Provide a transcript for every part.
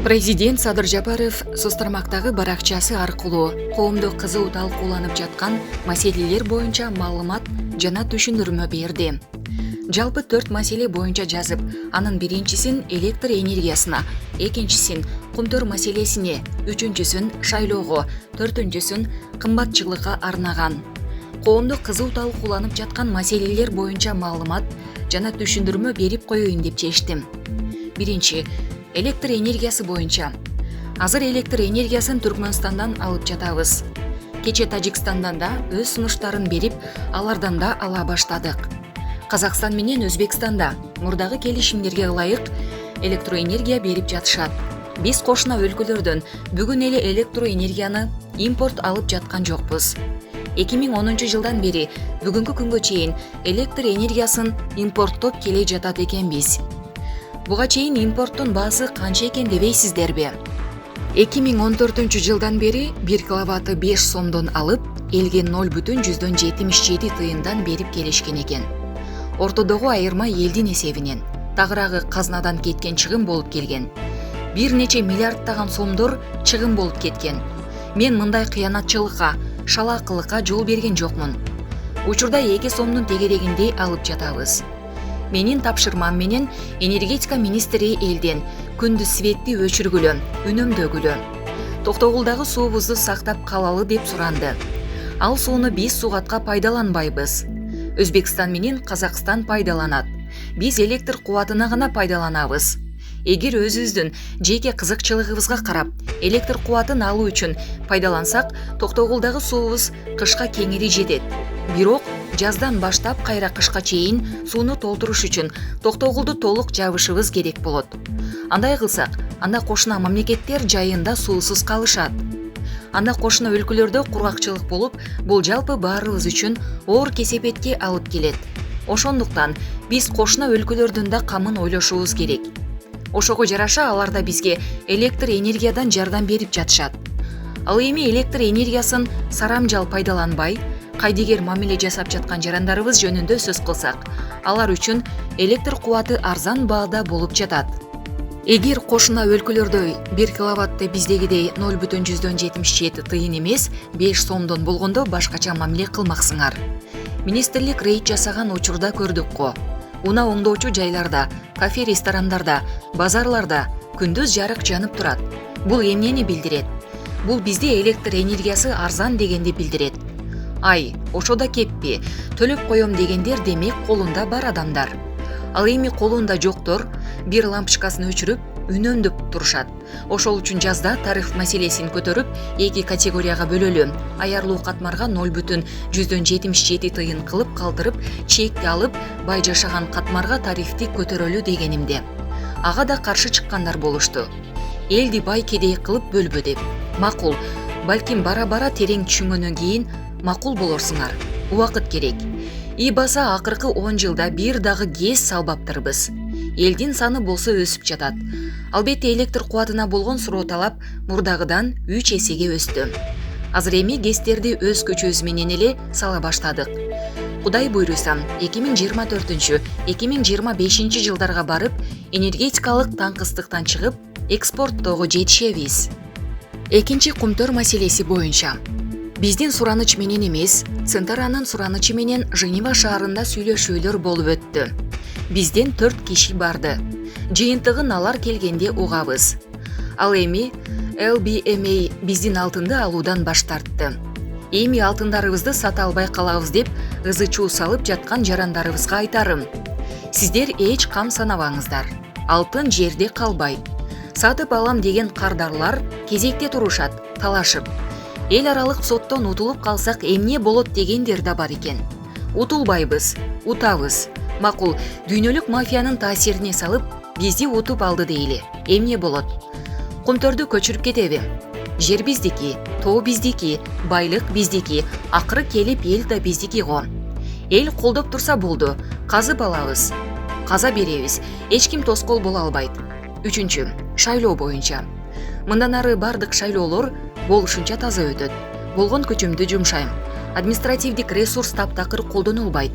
Президент Садыр Жапаров соц тармактагы баракчасы аркылуу коомдо кызуу талкууланып жаткан маселелер боюнча маалымат жана түшүндүрмө берди. Жалпы 4 маселе боюнча жазып, анын биринчисин электр энергиясына, экинчисин кумтөр маселесине, үчүнчүсүн шайлоого, төртүнчүсүн кымбатчылыкка арнаган. Коомдо кызуу талкууланып жаткан маселелер боюнча маалымат жана түшүндүрмө берип коеюн деп чечтим. Биринчи, электр энергиясы боюнча. Азыр электр энергиясын Түркмөнстандан алып жатабыз. Кече Тажикстандан да өз сунуштарын берип, алардан да ала баштадык. Казакстан менен Өзбекстанда мурдагы келишимдерге ылайык электроэнергия берип жатышат. Биз кошуна өлкөлөрдөн бүгүн эле электроэнергияны импорт алып жаткан жокпуз. 2010 жылдан бери бүгүнкү күнгө чейин электр энергиясын импорттоп келе жатат экенбиз. Буга чейин импорттун баасы канча экен дебейсиздерби? 2014 жылдан бери 1 киловатты 5 сомдон алып, элге 0,77 тыйындан берип келишкен экен. Ортодогу айырма элдин эсебинен, тагыраагы казнадан кеткен чыгым болуп келген. Бир нече миллиардтаган сомдор чыгым болуп кеткен. Мен мындай кыянатчылыкка, шалаакылыкка жол берген жокмун. Учурда 2 сомдун тегерегинде алып жатабыз. Менин тапшырмам менен энергетика министри элден күндүз светти өчүргүлө, үнөмдөгүлө, токтогулдагы суубузду сактап калалы деп суранды. Ал сууну биз сугатка пайдаланбайбыз. Өзбекстан менен Казакстан пайдаланат. Биз электр кубатына гана пайдаланабыз. Эгер өзүбүздүн жеке кызыкчылыгыбызга карап, электр кубатын алуу үчүн пайдалансак, токтогулдагы суубуз кышка кеңири жетет. Бирок жаздан баштап кайра кышка чейин сууну толтуруш үчүн токтогулду толук жабышыбыз керек болот. Андай кылсак, анда кошуна мамлекеттер жайында суусуз калышат. Анда кошуна өлкөлөрдө кургакчылык болуп, бул жалпы баарыбыз үчүн оор кесепетке алып келет. Ошондуктан биз кошуна өлкөлөрдүн да камын ойлошубуз керек. Ошого жараша алар да бизге электр энергиядан жардам берип жатышат. Ал эми электр энергиясын сарамжал пайдаланбай, кайдыгер мамиле жасап жаткан жарандарыбыз жөнүндө сөз кылсак, алар үчүн электр кубаты арзан баада болуп жатат. Эгер кошуна өлкөлөрдөй 1 киловатты биздегидей 0,77 тыйын эмес, 5 сомдон болгондо башкача мамиле кылмаксыңар. Министрлик рейд жасаган учурда көрдүк го. Уна оңдоочу жайларда, кафе ресторандарда, базарларда күндүз жарык жанып турат. Бул эмнени билдирет? Бул бизде электр энергиясы арзан дегенди билдирет. Ай, ошо да кеппи, төлөп коем дегендер демек колунда бар адамдар. Ал эми колунда жоктор бир лампочкасын өчүрүп, үнөмдөп турушат. Ошол үчүн жазда тариф маселесин көтөрүп, 2 категорияга бөлөлү. Аярлуу катмарга 0,177 тыйын кылып калтырып, чекти алып, бай жашаган катмарга тарифти көтөрөлү дегенимде. Ага да каршы чыккандар болушту. Элди бай кедей кылып бөлбө деп. Макул, балким бара-бара терең түшүнгөндөн кийин макул болорсуңар. Убакыт керек. Баса акыркы 10 жылда бир дагы гез салбаптырбыз. Элдин саны болсо өсүп жатат. Албетте электр кубатына болгон суроо талап мурдагыдан 3 эсеге өстү. Азыр эми гезтерди өз күчүбүз менен эле сала баштадык. Кудай буйруса, 2024-2025 жылдарга барып, энергетикалык таңкыстыктан чыгып, экспорттоого жетишебиз. Экинчи кумтөр маселеси боюнча. Биздин сураныч менен эмес, Центаранын суранычы менен Женева шаарында сүйлөшүүлөр болуп өттү. Бизден 4 киши барды. Жыйынтыгын алар келгенде угабыз. Ал эми LBMA биздин алтынды алуудан баш тартты. Эми алтындарыбызды сата албай калабыз деп ызы-чуу салып жаткан жарандарыбызга айтарым. Сиздер эч кам санабаңыздар. Алтын жерде калбайт. Сатып алам деген кардарлар кезекте турушат, талашып. Эл аралык соттон утулуп калсак эмне болот дегендер да бар экен. Утулбайбыз, утабыз. Макул, дүйнөлүк мафиянын таасирине салып, бизди утуп алды дейли. Эмне болот? Кумтөрдү көчүрүп кетеби? Жер биздики, тоо биздики, байлык биздики, акыры келип эл да биздики го. Эл колдоп турса болду, казып алабыз, каза беребиз. Эч ким тоскоол боло албайт. Үчүнчү, шайлоо боюнча. Мындан ары бардык шайлоолор болушунча таза өтөт. Болгон күчүмдү жумшайм. административдик ресурс таптакыр колдонулбайт.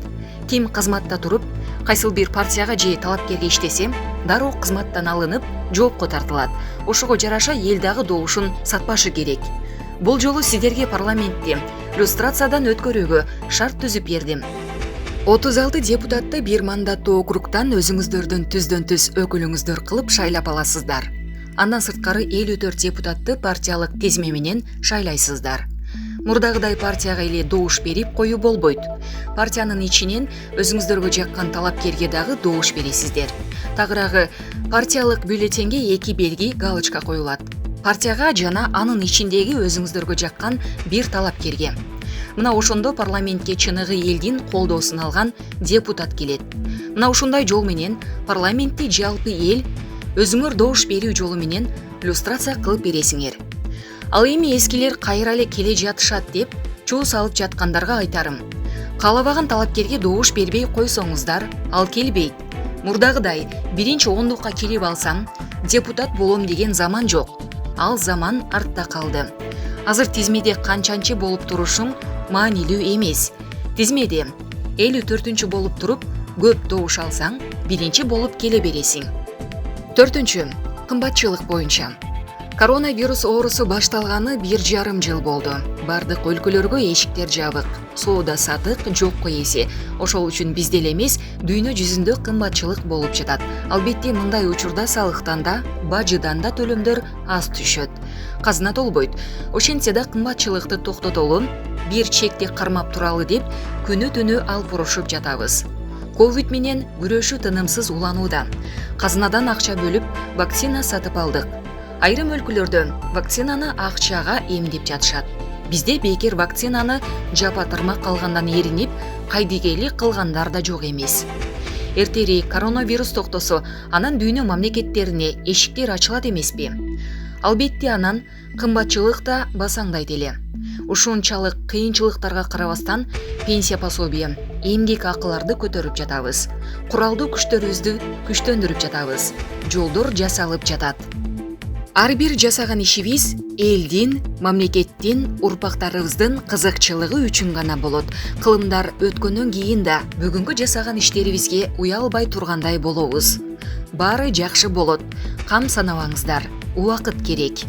Ким кызматта туруп, кайсыл бир партияга же талапкерге иштесе, дароо кызматтан алынып, жоопко тартылат. Ошого жараша эл дагы добушун сатпашы керек. Бул жолу сиздерге парламентте люстрациядан өткөрүүгө шарт түзүп бердим. 36 депутатты бир мандаттуу округтан өзүңүздөрдүн түздөн-түз өкүлүңүздөр кылып шайлап аласыздар. Андан сырткары 54 депутатты партиялык тизме менен шайлайсыздар. Мурдагыдай партияга эле добуш берип коюу болбойт. Партиянын ичинен өзүңүздөргө жаккан талапкерге дагы добуш бересиздер. Тагыраагы партиялык бюллетенге 2 белги галочка коюлат. Партияга жана анын ичиндеги өзүңүздөргө жаккан бир талапкерге. Мына ошондо парламентке чыныгы элдин колдоосун алган депутат келет. Мына ушундай жол менен парламентти жалпы эл өзүңөр добуш берүү жолу менен люстрация кылып бересиңер. Ал эми эскилер кайра эле келе жатышат деп чуу салып жаткандарга айтарым. Каалабаган талапкерге добуш бербей койсоңуздар, ал келбейт. Мурдагыдай биринчи ондукка келип алсам, депутат болом деген заман жок. Ал заман артта калды. Азыр тизмеде канчанчы болуп турушуң маанилүү эмес. Тизмеде 54-чү болуп туруп, көп добуш алсаң, биринчи болуп келе бересиң. 4. Кымбатчылык боюнча. Коронавирус оорусу башталганы 1,5 жыл болду. Бардык өлкөлөргө эшиктер жабык. Соода сатык жокко эсе. Ошол үчүн бизде эле эмес, дүйнө жүзүндө кымбатчылык болуп жатат. Албетте мындай учурда салыктан да, бажыдан да төлөмдөр аз түшөт. Казына толбойт. Ошентсе да кымбатчылыкты токтотолу, бир чекти кармап туралы деп күнү-түнү алып урушуп жатабыз. Ковид менен күрөшүү тынымсыз уланууда. Казынадан акча бөлүп, вакцина сатып алдык. Айрым өлкөлөрдө вакцинаны акчага эмдеп жатышат. Бизде бекер вакцинаны жапатырмак калгандан эринип, кайдыгейлик кылгандар да жок эмес. Эртерээк коронавирус токтосо, анан дүйнө мамлекеттерине эшиктер ачылат эмеспи? Албетте анан кымбатчылык да басаңдайт эле. Ушунчалык кыйынчылыктарга карабастан пенсия пособие, эмгек акыларды көтөрүп жатабыз. Куралдуу күчтөрүбүздү күчтөндүрүп жатабыз. Жолдор жасалып жатат. Ар бир жасаган ишибиз элдин, мамлекеттин, урпактарыбыздын кызыкчылыгы үчүн гана болот. Кылымдар өткөндөн кийин да бүгүнкү жасаган иштерибизге уялбай тургандай болобуз. Баары жакшы болот. Кам санабаңыздар. Убакыт керек.